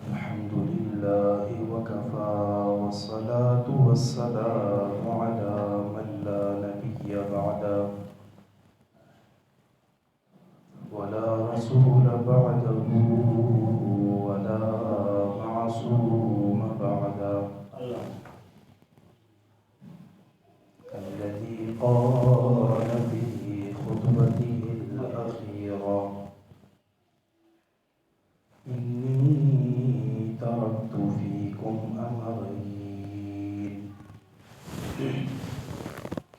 الحمد لله وكفى والصلاة والسلام على من لا نبي بعده ولا رسول بعده ولا معصوم بعده الذي قال في خطبته الأخيرة إني تركت فيكم أمرين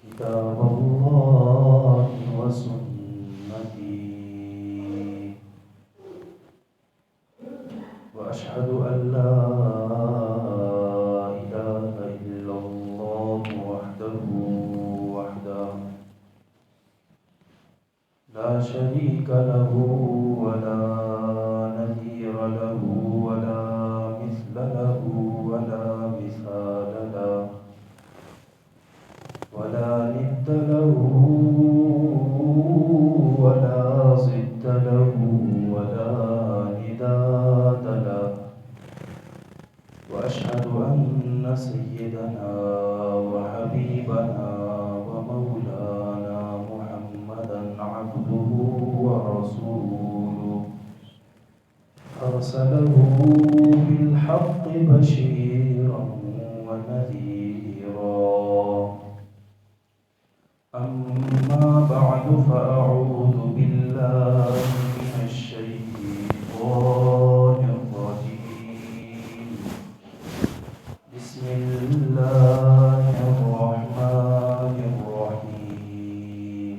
كتاب الله وسنتي وأشهد أن لا إله إلا الله وحده لا شريك له ولا نذير له ولا مثل له ولا مثال له ولا ند له ولا ضد له ولا نداد له وأشهد أن سيدنا وحبيبنا ومولانا محمدا عبده ورسوله أرسله بالحق بشيرا ونذيرا أما بعد فأعوذ بالله من الشيطان الرجيم بسم الله الرحمن الرحيم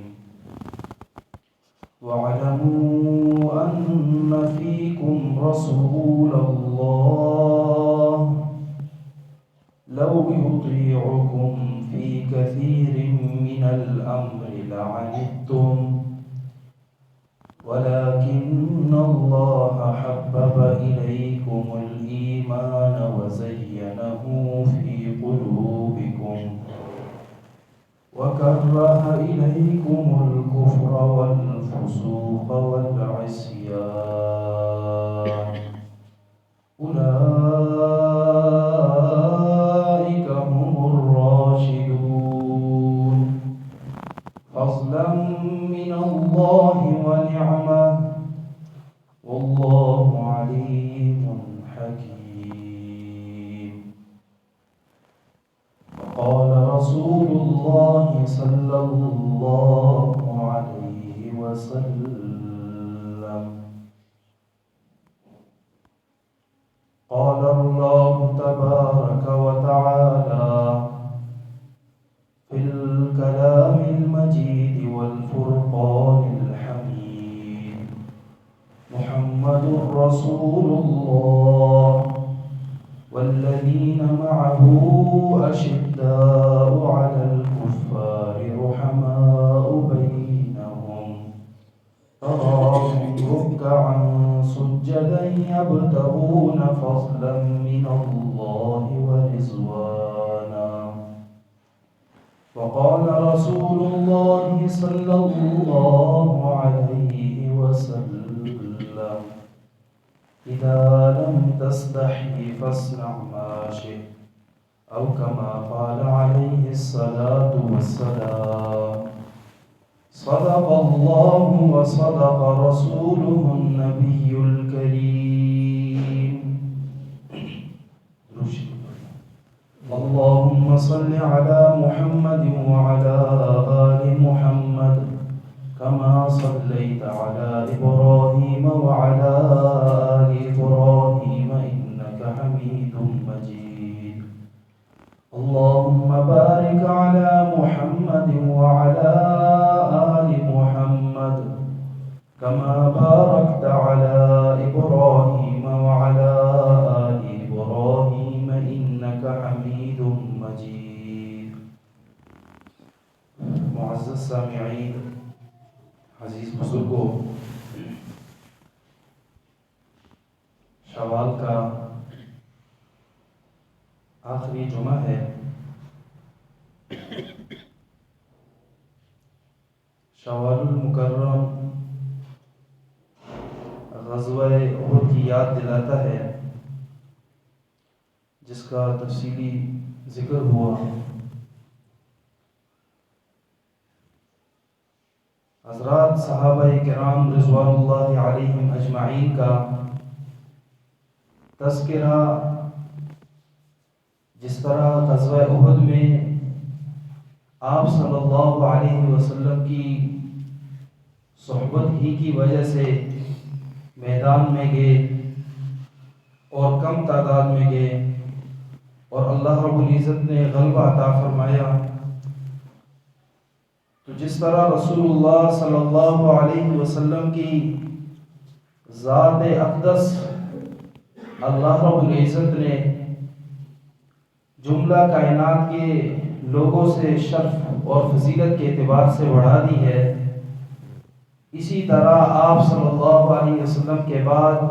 واعلموا أن فيكم رسول الله لو يطيعكم في كثير من الأمر لعنتم ولكن الله حبب إليكم الإيمان وزينه في قلوبكم وكره إليكم الكفر والفسوق والعصيان أولئك هم الراشدون فضلا من الله ونعمة والله عليم حكيم وقال رسول الله صلى الله عليه وسلم قال الله تبارك وتعالى في الكلام المجيد والفرقان الحميد محمد رسول الله والذين معه أشداء على الكفار رحماء بينهم تراهم ركعا سجدا يبتغون فضلا من الله ورضوانا وقال رسول الله صلى الله عليه وسلم إذا لم تستحي فاصنع ما شئت أو كما قال عليه الصلاة والسلام صدق الله وصدق رسوله النبي الكريم اللهم صل على محمد وعلى آل محمد كما صليت على إبراهيم وعلى آل إبراهيم إنك حميد مجيد اللهم بارك على محمد وعلى آل محمد كما باركت على إبراهيم وعلى آل إبراهيم إنك حميد مجيد معزز السامعين عزیز بزرگوں شوال کا آخری جمعہ ہے شوال المکرم غزوہ احد کی یاد دلاتا ہے، جس کا تفصیلی ذکر ہوا۔ حضرات صحابہ کرام رضوان اللہ علیہم اجمعین کا تذکرہ جس طرح غزوہ احد میں آپ صلی اللہ علیہ وسلم کی صحبت ہی کی وجہ سے میدان میں گئے اور کم تعداد میں گئے اور اللہ رب العزت نے غلبہ عطا فرمایا، تو جس طرح رسول اللہ صلی اللہ علیہ وسلم کی ذات اقدس اللہ رب العزت نے جملہ کائنات کے لوگوں سے شرف اور فضیلت کے اعتبار سے بڑھا دی ہے، اسی طرح آپ صلی اللہ علیہ وسلم کے بعد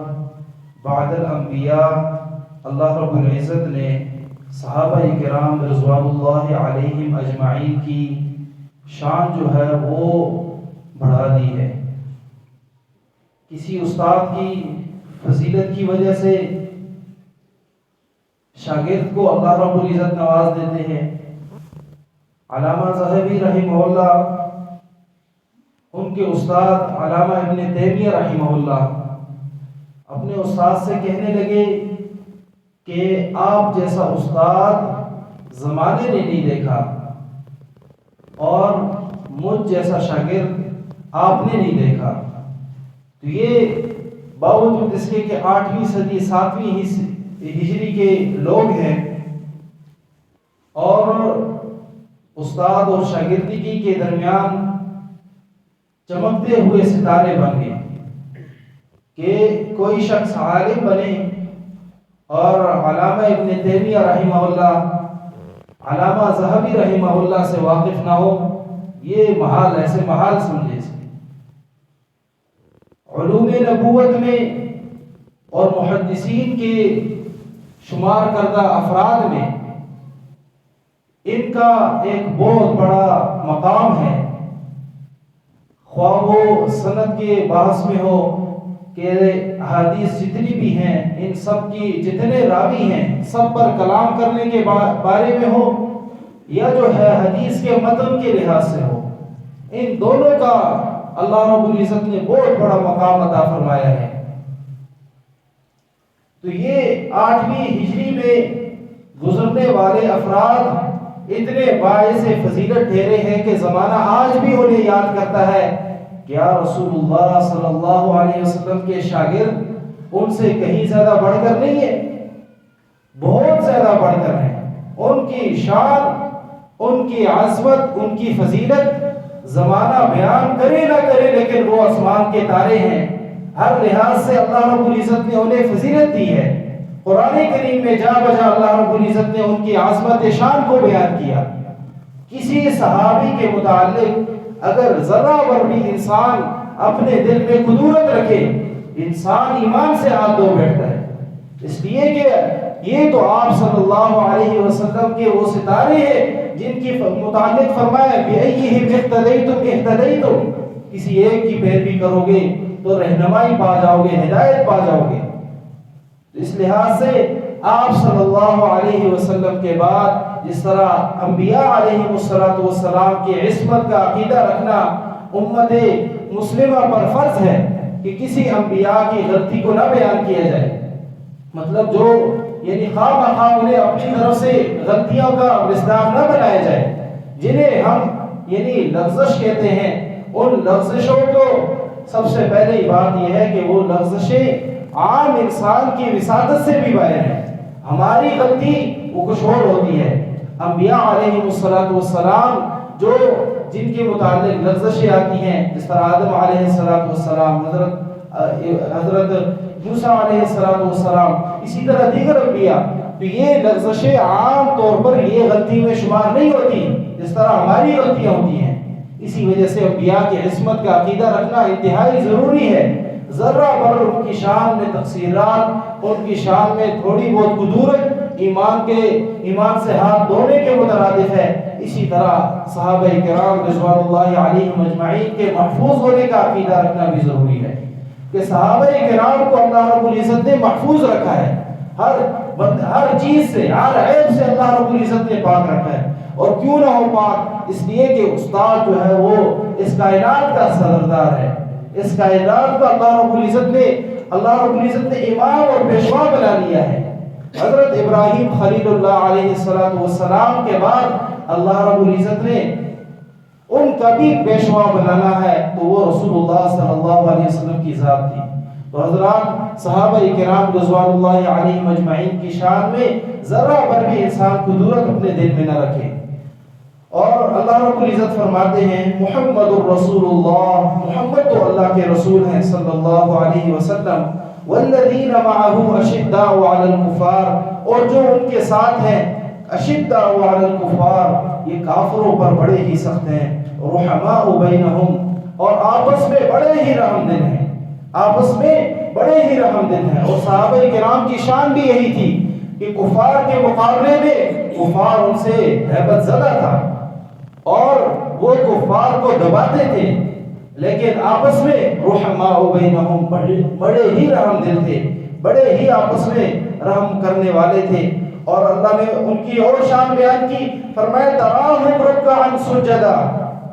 بعد الانبیاء اللہ رب العزت نے صحابہ کرام رضوان اللہ علیہم اجمعین کی شان جو ہے وہ بڑھا دی ہے۔ کسی استاد کی فضیلت کی وجہ سے شاگرد کو اللہ رب العزت نواز دیتے ہیں۔ علامہ ذہبی رحمہ اللہ، ان کے استاد علامہ ابن تیمیہ رحمہ اللہ اپنے استاد سے کہنے لگے کہ آپ جیسا استاد زمانے نے نہیں دیکھا اور مجھ جیسا شاگرد آپ نے نہیں دیکھا۔ تو یہ باوجود اس کے کہ 8ویں صدی 7ویں ہجری کے لوگ ہیں اور استاد اور شاگردگی کے درمیان چمکتے ہوئے ستارے بن گئے کہ کوئی شخص عالم بنے اور علامہ ابن تیمیہ رحمہ اللہ علامہ ذہبی رحمہ اللہ سے واقف نہ ہو، یہ محال، ایسے محال سمجھے۔ علوم نبوت میں اور محدثین کے شمار کردہ افراد میں ان کا ایک بہت بڑا مقام ہے، خواہ وہ سند کے بحث میں ہو کہ حدیث جتنی بھی ہیں ان سب کی جتنے راوی ہیں سب پر کلام کرنے کے بارے میں ہو یا جو ہے حدیث کے متن کے لحاظ سے ہو، ان دونوں کا اللہ رب العزت نے بہت بڑا مقام عطا فرمایا ہے۔ تو یہ 8ویں ہجری میں گزرنے والے افراد اتنے باعث فضیلت ٹھہرے ہیں کہ زمانہ آج بھی انہیں یاد کرتا ہے کہ یا رسول اللہ صلی اللہ علیہ وسلم کے شاگرد ان سے کہیں زیادہ بڑھ کر نہیں ہے، بہت زیادہ بڑھ کر ہیں۔ ان کی شان، ان کی عظمت، ان کی فضیلت زمانہ بیان کرے نہ کرے لیکن وہ آسمان کے تارے ہیں، ہر لحاظ سے اللہ رب العزت نے انہیں فضیلت دی ہے۔ قرآن کریم میں جا بجا اللہ رب العزت نے ان کی عظمت شان کو بیان کیا۔ کسی صحابی کے متعلق اگر ذرہ بر بھی انسان اپنے دل میں قدورت رکھے، انسان ایمان سے ہاتھ دھو بیٹھتا ہے، اس لیے کہ یہ تو آپ صلی اللہ علیہ وسلم کے وہ ستارے ہیں جن کی متعلق فرمایا بِأَيِّهِمْ اِقْتَدَيْتُمْ اِحْتَدَيْتُمْ، کسی ایک کی پیروی کرو گے تو رہنمائی پا جاؤ گے، ہدایت پا جاؤ گے۔ اس لحاظ سے آپ صلی اللہ علیہ وسلم کے بعد جس طرح انبیاء علیہ السلام کی عصمت کا عقیدہ رکھنا امت مسلمہ پر فرض ہے کہ کسی انبیاء کی غلطی کو نہ بیان کیا جائے، مطلب جو یعنی خواہ مخواہ انہیں اپنی طرف سے غلطیوں کا مصداق نہ بنایا جائے، جنہیں ہم یعنی لغزش کہتے ہیں، ان لغزشوں کو سب سے پہلے بات یہ ہے کہ وہ لغزشیں عام انسان کی وساطت سے بھی باہر ہیں۔ ہماری غلطی وہ کچھ اور ہوتی ہے، انبیاء علیہ السلام جو جن کے متعلق لغزشیں آتی ہیں، جس طرح آدم علیہ السلام، حضرت موسیٰ علیہ السلام، اسی طرح دیگر انبیاء، تو یہ لغزشیں عام طور پر یہ غلطی میں شمار نہیں ہوتی جس طرح ہماری غلطیاں ہوتی ہیں۔ اسی وجہ سے انبیاء کی عصمت کا عقیدہ رکھنا انتہائی ضروری ہے۔ ذرہ بر ان کی شان میں تقصیرات، ان کی شان میں تھوڑی بہت قدورت ایمان سے ہاتھ دھونے کے مترادف ہے۔ اسی طرح صحابہ کرام رضوان اللہ علیہم اجمعین کے محفوظ ہونے کا عقیدہ رکھنا بھی ضروری ہے۔ کہ صحابہ کرام کو اللہ رب العزت نے محفوظ رکھا ہے، ہر چیز سے، ہر عیب سے اللہ رب العزت نے پاک رکھا ہے۔ اور کیوں نہ ہو پاک؟ اس لیے کہ استاد جو ہے وہ اس کائنات کا سردار ہے، اس کائنات کو اللہ رب العزت نے امام اور پیشوا بنا لیا ہے۔ حضرت ابراہیم خلیل اللہ علیہ السلام کے بعد اللہ رب العزت نے ان کا بھی پیشوا بنانا ہے تو وہ رسول اللہ صلی اللہ علیہ وسلم کی ذات تھی۔ تو حضرات، صحابہ کرام رضوان اللہ علیہم اجمعین کی شان میں ذرہ بھر بھی انسان قدورت اپنے دل میں نہ رکھے۔ اور اللہ رب العزت فرماتے ہیں محمد الرسول اللہ، محمد تو اللہ کے رسول ہیں صلی اللہ علیہ وسلم، والذین معه اشداء علی الکفار، اور جو ان کے ساتھ ہیں اشداء علی الکفار، یہ کافروں پر بڑے ہی سخت ہیں، رحماء بینہم، اور آپس میں بڑے ہی رحم دل ہیں، آپس میں بڑے ہی رحم دل ہیں۔ اور صحابہ کرام کی شان بھی یہی تھی کہ کفار کے مقابلے میں کفار ان سے ہیبت زدہ تھا اور وہ کفار کو دباتے تھے، لیکن آپس میں رحماء بینہم، بڑے ہی رحم دل تھے، بڑے ہی آپس میں رحم کرنے والے تھے۔ اور اللہ نے ان کی اور شان بیان کی، فرمایا تراہم رکعا سجدا،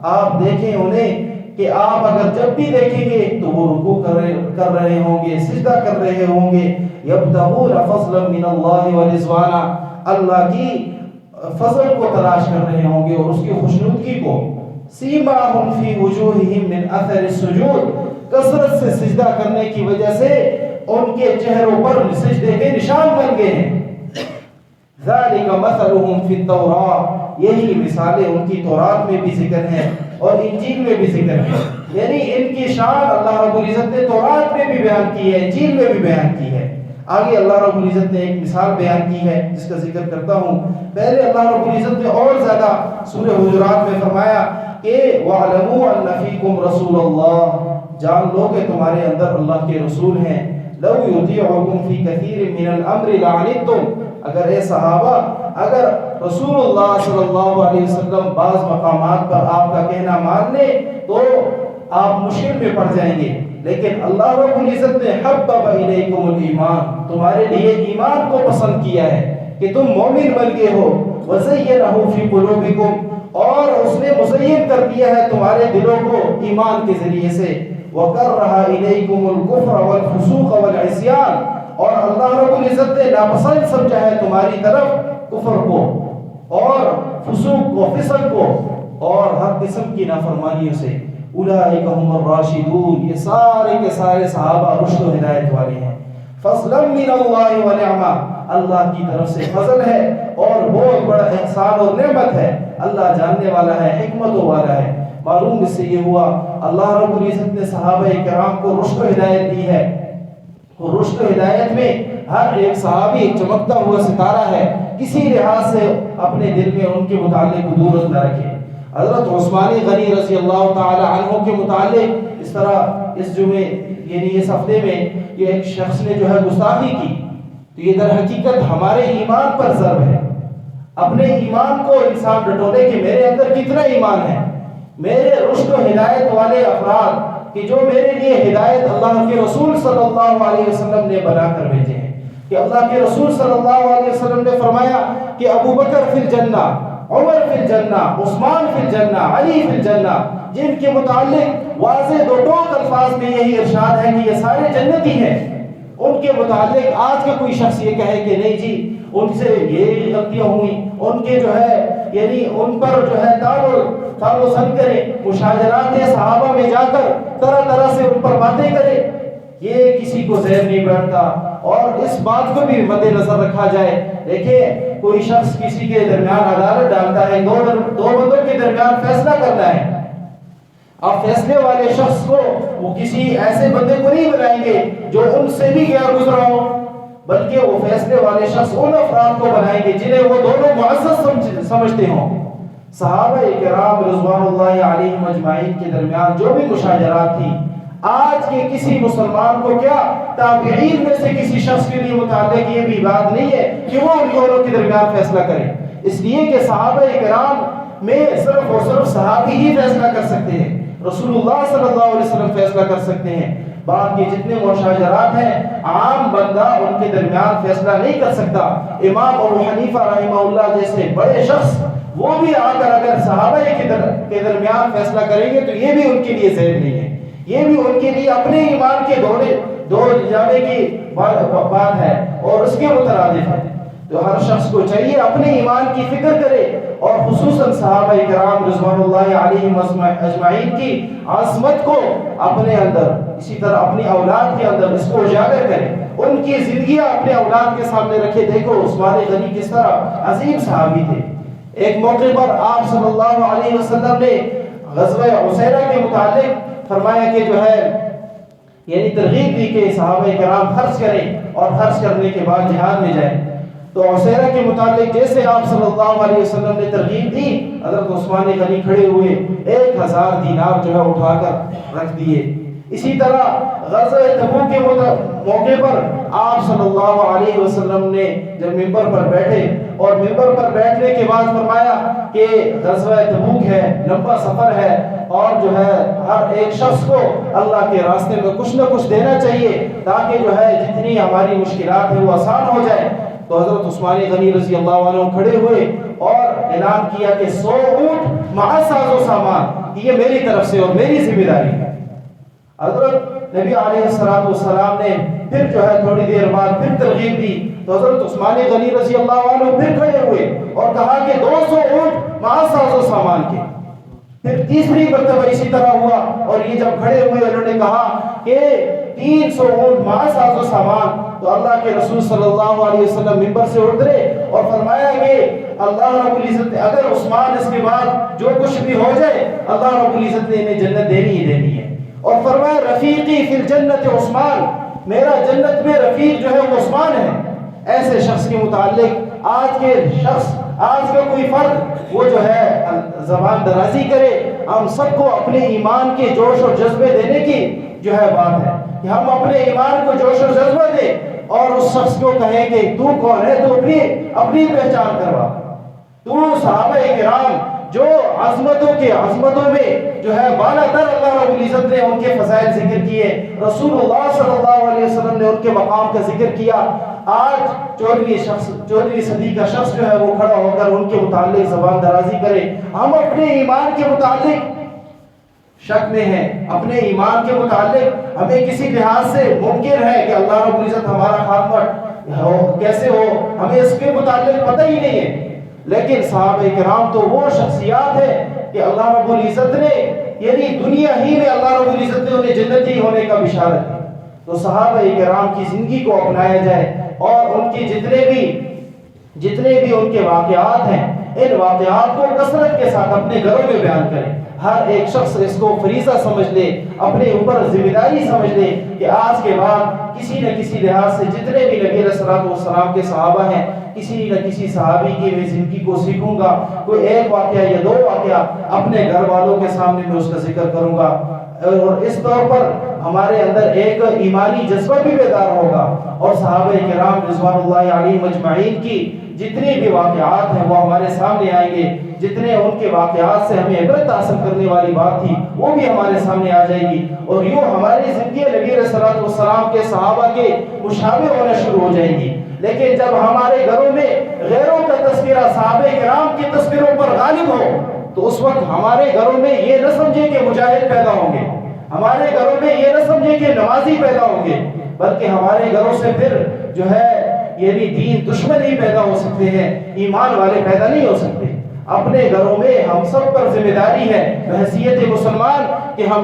آپ دیکھیں انہیں کہ آپ اگر جب بھی دیکھیں گے تو وہ رکوع کر رہے ہوں گے، سجدہ کر رہے ہوں گے، یبتغون فضلا من اللہ ورضوانا، اللہ کی فضل کو تلاش کر رہے ہوں گے اور اس کی خوشنودگی کو۔ سیماہم فی وجوہہم من اثر السجود، کثرت سے سجدہ کرنے کی وجہ سے ان کے چہروں پر سجدے کے نشان بن گئے ہیں۔ ذالک مثلہم فی التوراۃ، یہی مثالیں ان کی تورات میں بھی ذکر ہیں اور انجیل میں بھی ذکر ہے، یعنی ان کی شان اللہ رب العزت نے تورات میں بھی بیان کی ہے، انجیل میں بھی بیان کی ہے۔ آگے اللہ رب العزت نے ایک مثال بیان کی ہے جس کا ذکر کرتا ہوں۔ پہلے اللہ رب العزت نے اور زیادہ سورہ حجرات میں فرمایا کہ وَاعْلَمُوا أَنَّ فِيكُمْ رَسُولَ اللَّهِ، جان لو کہ تمہارے اندر اللہ کے رسول ہیں، لَوْ يُطِيعُكُمْ فِي كَثِيرٍ مِّنَ الْأَمْرِ لَعَنِتُّمْ، اگر اے صحابہ، اگر رسول اللہ صلی اللہ علیہ وسلم بعض مقامات پر آپ کا کہنا مان لے تو آپ مشکل میں پڑ جائیں گے، لیکن اللہ رب العزت نے حبب الیکم الایمان، تمہارے لیے ایمان کو پسند کیا ہے کہ تم مومن بن گئے ہو، وزینہ فی قلوبکم، اور اس نے مزین کر دیا ہے تمہارے دلوں کو ایمان کے ذریعے سے، وکرہ الیکم الکفر والفسوق والعصیان، اور اللہ رب العزت نے ناپسند سمجھا ہے تمہاری طرف کفر کو اور فسوق کو، فسق کو، اور ہر قسم کی نافرمانیوں سے۔ اولئک هم الراشدون، یہ سارے کے سارے صحابہ رشد و ہدایت والے ہیں۔ فضلا من اللہ ونعمہ، اللہ کی طرف سے فضل ہے اور بہت بڑا احسان اور نعمت ہے، اللہ جاننے والا ہے، حکمت والا ہے۔ معلوم اس سے یہ ہوا اللہ رب العزت نے صحابہ کرام کو رشد و ہدایت دی ہے، اور رشد و ہدایت میں ہر ایک صحابی ایک چمکتا ہوا ستارہ ہے، کسی لحاظ سے اپنے دل میں ان کے متعلق قدورت نہ رکھے۔ حضرت عثمان غنی رضی اللہ تعالی عنہ کے متعلق اس طرح اس جمعے یعنی اس ہفتے میں یہ ایک شخص نے جو ہے گستاخی کی، تو یہ در حقیقت ہمارے ایمان پر ضرب ہے۔ اپنے ایمان کو انسان ڈٹولے کہ میرے اندر کتنا ایمان ہے، میرے رشد و ہدایت والے افراد کہ جو میرے لیے ہدایت اللہ کے رسول صلی اللہ علیہ وسلم نے بنا کر بھیجے ہیں، کہ اللہ کے رسول صلی اللہ علیہ وسلم نے فرمایا کہ ابو بکر فی الجنہ، عمر فی الجنہ، عثمان فی الجنہ، علی فی الجنہ، جن کے متعلق واضح دو ٹوک الفاظ میں یہی ارشاد ہے کہ یہ سارے جنتی ہیں، ان کے متعلق آج کا کوئی شخص یہ کہے کہ نہیں جی ان سے یہ غلطیاں ہوئیں، ان کے جو ہے یعنی ان پر جو ہے تال و سن کرے، مشاجرات صحابہ میں جا کر طرح طرح سے ان پر باتیں کرے، یہ کسی کو ذہن نہیں بیٹھتا۔ اور اس بات کو بھی مد نظر رکھا جائے، دیکھیں کوئی شخص کسی کے درمیان عدالت ڈالتا ہے، دو بندوں کے درمیان فیصلہ کرنا ہے، اب فیصلے والے شخص کو وہ کسی ایسے بندے کو نہیں بنائیں گے جو ان سے بھی گیا گزرا ہو، بلکہ وہ فیصلے والے شخص ان افراد کو بنائیں گے جنہیں وہ دونوں معزز سمجھتے ہوں۔ صحابہ کرام رضوان اللہ علیہم اجمعین کے درمیان جو بھی مشاجرات تھی، آج کے کسی مسلمان کو کیا تابعین میں سے کسی شخص کے لیے متعلق یہ بھی بات نہیں ہے کہ وہ ان دونوں کے درمیان فیصلہ کرے، اس لیے کہ صحابہ کرام میں صرف اور صرف صحابی ہی فیصلہ کر سکتے ہیں، رسول اللہ صلی اللہ علیہ وسلم فیصلہ کر سکتے ہیں، بعد کے جتنے مشاجرات ہیں عام بندہ ان کے درمیان فیصلہ نہیں کر سکتا۔ امام ابو حنیفہ رحمہ اللہ جیسے بڑے شخص وہ بھی آ کر اگر صحابہ کے درمیان فیصلہ کریں گے تو یہ بھی ان کے لیے زیر نہیں ہے، یہ بھی ان کے لیے اپنے ایمان کے دور جانے کی بات ہے اور اس کے مترادف ہے۔ تو ہر شخص کو چاہیے اپنے ایمان کی فکر کرے، اور خصوصاً صحابہ کرام رضوان اللہ علیہم اجمعین کی عظمت کو اپنے اندر، اسی طرح اپنی اولاد کے اندر اس کو اجاگر کرے، ان کی زندگیاں اپنے اولاد کے سامنے رکھے۔ دیکھو عثمان غنی کس طرح عظیم صحابی تھے۔ ایک موقع پر آپ صلی اللہ علیہ وسلم نے غزوہ عسیرہ کے متعلق فرمایا کہ جو ہے یعنی ترغیب دی کہ صحابہ کرام خرچ کریں اور خرچ کرنے کے بعد جہاد میں جائیں۔ تو عسیرہ کے متعلق جیسے آپ صلی اللہ علیہ وسلم نے ترغیب دی، حضرت عثمان غنی کھڑے ہوئے 1000 دینار جو ہے اٹھا کر رکھ دیے۔ اسی طرح غزوہ تبوک کے موقع پر آپ صلی اللہ علیہ وسلم نے جب ممبر پر بیٹھے اور ممبر پر بیٹھنے کے بعد فرمایا کہ غزوہ تبوک ہے، لمبا سفر ہے، اور جو ہے ہر ایک شخص کو اللہ کے راستے میں کچھ نہ کچھ دینا چاہیے تاکہ جو ہے جتنی ہماری مشکلات ہیں وہ آسان ہو جائے۔ تو حضرت عثمان غنی رضی اللہ عنہ کھڑے ہوئے اور اعلان کیا کہ 100 اونٹ مع ساز و سامان یہ میری طرف سے اور میری ذمہ داری ہے۔ حضرت نبی علیہ السلام نے پھر جو ہے تھوڑی دیر بعد پھر ترغیب دی، تو حضرت عثمان غنی رضی اللہ عنہ پھر کھڑے ہوئے اور کہا کہ 200 اونٹ مع ساز و سامان کے۔ پھر تیسری مرتبہ اسی طرح ہوا، اور یہ جب کھڑے ہوئے انہوں نے کہا کہ 300 اونٹ مع ساز و سامان۔ تو اللہ کے رسول صلی اللہ علیہ وسلم منبر سے اترے اور فرمایا کہ اللہ رب العزت نے اگر عثمان اس کے بعد جو کچھ بھی ہو جائے اللہ رب العزت نے انہیں جنت دینی ہی دینی ہے، اور فرمایا رفیقی فی الجنت عثمان، میرا جنت میں رفیق جو ہے وہ عثمان ہے۔ ایسے شخص کے متعلق آج کا کوئی فرد وہ جو ہے زبان درازی کرے، ہم سب کو اپنے ایمان کے جوش اور جذبے دینے کی جو ہے بات ہے کہ ہم اپنے ایمان کو جوش اور جذبہ دیں اور اس شخص کو کہیں کہ تو کون ہے، تو اپنی پہچان کروا۔ تو صحابہ کرام جو عظمتوں میں جو ہے بالا تر اللہ رب العزت نے ان کے فضائل ذکر کیے، رسول اللہ صلی اللہ علیہ وسلم نے ان کے مقام کا ذکر کیا، آج 14ویں صدی کا شخص جو ہے وہ کھڑا ہو کر ان کے متعلق زبان درازی کرے۔ ہم اپنے ایمان کے متعلق شک میں ہیں، اپنے ایمان کے متعلق ہمیں کسی لحاظ سے ممکن ہے کہ اللہ رب العزت ہمارا خاتمہ کیسے ہو، ہمیں اس کے متعلق پتہ ہی نہیں ہے، لیکن صحابہ کرام تو وہ شخصیات ہیں کہ اللہ رب العزت نے یعنی دنیا ہی میں اللہ رب العزت نے انہیں جنتی ہونے کا بشارت دی۔ تو صحابہ کرام کی زندگی کو اپنایا جائے اور ان کی جتنے بھی ان کے واقعات ہیں ان واقعات کو کثرت کے ساتھ اپنے گھروں میں بیان کریں۔ ہر ایک شخص اس کو فریضہ سمجھ لے، اپنے اوپر ذمہ داری سمجھ لے کہ آج کے بعد کسی نہ کسی لحاظ سے جتنے بھی نبی علیہ السلام کے صحابہ ہیں کسی نہ کسی صحابی کی میں زندگی کو سیکھوں گا، کوئی ایک واقعہ یا 2 واقعہ اپنے گھر والوں کے سامنے میں اس کا ذکر کروں گا، اور اس طور پر ہمارے اندر ایک ایمانی جذبہ بھی بیدار ہوگا، اور صحابہ کرام رضوان اللہ علیہم اجمعین کی جتنے بھی واقعات ہیں وہ ہمارے سامنے آئیں گے، جتنے ان کے واقعات سے ہمیں عبرت حاصل کرنے والی بات تھی وہ بھی ہمارے سامنے آ جائے گی، اور یوں ہماری زندگی نبی علیہ السلام کے صحابہ کے مشابہ ہونا شروع ہو جائے گی۔ لیکن جب ہمارے گھروں میں غیروں کا تذکرہ صحابہ کرام کے تذکروں پر غالب ہو تو اس وقت ہمارے گھروں میں یہ نہ سمجھے کہ مجاہد پیدا ہوں گے، ہمارے گھروں میں یہ نہ سمجھے کہ نمازی پیدا ہوں گے، بلکہ ہمارے گھروں سے پھر جو ہے یعنی دین دشمن ہی پیدا ہو سکتے ہیں، ایمان والے پیدا نہیں ہو سکتے۔ اپنے گھروں میں ہم سب پر ذمہ داری ہے بحیثیت مسلمان کہ ہم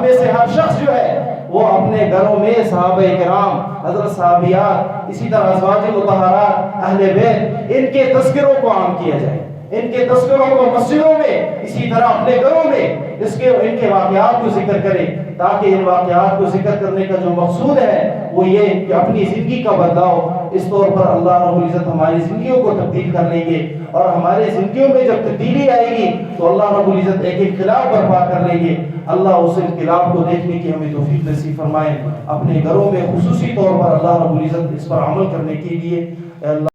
میں سے ہر شخص جو ہے وہ اپنے گھروں میں صحابہ کرام، حضرت صحابیات، اسی طرح ازواج مطہرات، اہل بیت، ان کے تذکروں کو عام کیا جائے، ان کے تذکروں کو مسجدوں میں، اسی طرح اپنے گھروں میں ان کے واقعات کو ذکر کریں، تاکہ ان واقعات کو ذکر کرنے کا جو مقصود ہے وہ یہ کہ اپنی زندگی کا بدلاؤ، اس طور پر اللہ رب العزت ہماری زندگیوں کو تبدیل کر لیں گے، اور ہماری زندگیوں میں جب تبدیلی آئے گی تو اللہ رب العزت ایک انقلاب برپا کر لیں گے۔ اللہ اس انقلاب کو دیکھنے کی ہمیں توفیق نصیب فرمائے، اپنے گھروں میں خصوصی طور پر اللہ رب العزت اس پر عمل کرنے کے لیے اللہ